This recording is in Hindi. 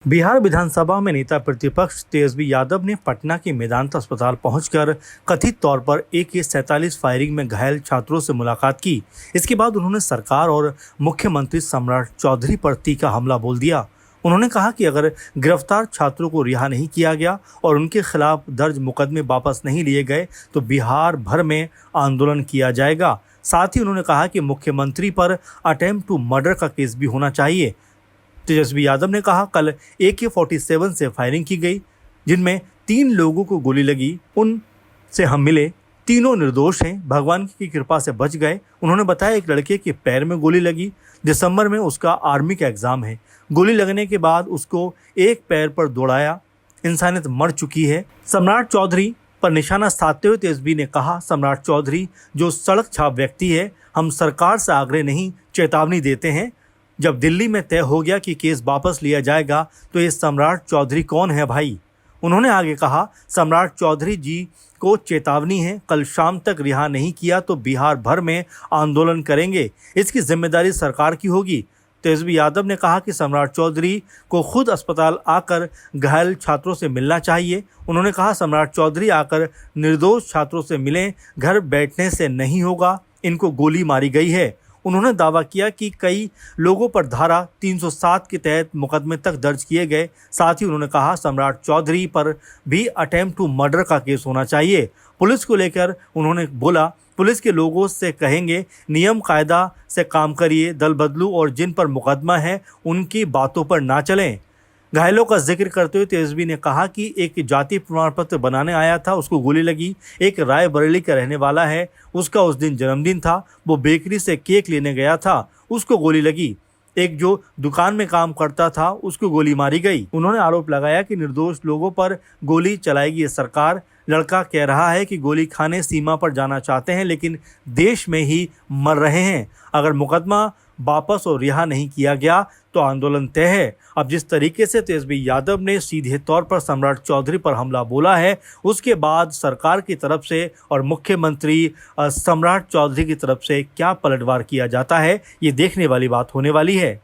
बिहार विधानसभा में नेता प्रतिपक्ष तेजस्वी यादव ने पटना के मेदांता अस्पताल पहुंचकर कथित तौर पर AK-47 फायरिंग में घायल छात्रों से मुलाकात की। इसके बाद उन्होंने सरकार और मुख्यमंत्री सम्राट चौधरी पर तीखा हमला बोल दिया। उन्होंने कहा कि अगर गिरफ्तार छात्रों को रिहा नहीं किया गया और उनके खिलाफ दर्ज मुकदमे वापस नहीं लिए गए तो बिहार भर में आंदोलन किया जाएगा। साथ ही उन्होंने कहा कि मुख्यमंत्री पर अटेम्प्ट टू मर्डर का केस भी होना चाहिए। तेजस्वी यादव ने कहा, कल AK-47 से फायरिंग की गई, जिनमें 3 लोगों को गोली लगी। उनसे हम मिले, तीनों निर्दोष हैं, भगवान की कृपा से बच गए। उन्होंने बताया एक लड़के के पैर में गोली लगी। दिसंबर में उसका आर्मी का एग्जाम है। गोली लगने के बाद उसको एक पैर पर दौड़ाया। इंसानियत मर चुकी है। सम्राट चौधरी पर निशाना साधते हुए तेजस्वी ने कहा, सम्राट चौधरी जो सड़क छाप व्यक्ति है, हम सरकार से आग्रह नहीं चेतावनी देते हैं। जब दिल्ली में तय हो गया कि केस वापस लिया जाएगा तो ये सम्राट चौधरी कौन है भाई। उन्होंने आगे कहा, सम्राट चौधरी जी को चेतावनी है, कल शाम तक रिहा नहीं किया तो बिहार भर में आंदोलन करेंगे। इसकी जिम्मेदारी सरकार की होगी। तेजस्वी यादव ने कहा कि सम्राट चौधरी को खुद अस्पताल आकर घायल छात्रों से मिलना चाहिए। उन्होंने कहा, सम्राट चौधरी आकर निर्दोष छात्रों से मिलें, घर बैठने से नहीं होगा। इनको गोली मारी गई है। उन्होंने दावा किया कि कई लोगों पर धारा 307 के तहत मुकदमे तक दर्ज किए गए। साथ ही उन्होंने कहा, सम्राट चौधरी पर भी अटेम्प्ट टू मर्डर का केस होना चाहिए। पुलिस को लेकर उन्होंने बोला, पुलिस के लोगों से कहेंगे नियम कायदा से काम करिए, दल बदलू और जिन पर मुकदमा है उनकी बातों पर ना चलें। घायलों का जिक्र करते हुए तेजस्वी ने कहा कि एक जाति प्रमाण पत्र बनाने आया था, उसको गोली लगी। एक रायबरेली का रहने वाला है, उसका उस दिन जन्मदिन था, वो बेकरी से केक लेने गया था, उसको गोली लगी। एक जो दुकान में काम करता था, उसको गोली मारी गई। उन्होंने आरोप लगाया कि निर्दोष लोगों पर गोली चलाएगी ये सरकार। लड़का कह रहा है कि गोली खाने सीमा पर जाना चाहते हैं, लेकिन देश में ही मर रहे हैं। अगर मुकदमा वापस और रिहा नहीं किया गया तो आंदोलन तय है। अब जिस तरीके से तेजस्वी यादव ने सीधे तौर पर सम्राट चौधरी पर हमला बोला है, उसके बाद सरकार की तरफ से और मुख्यमंत्री सम्राट चौधरी की तरफ से क्या पलटवार किया जाता है, ये देखने वाली बात होने वाली है।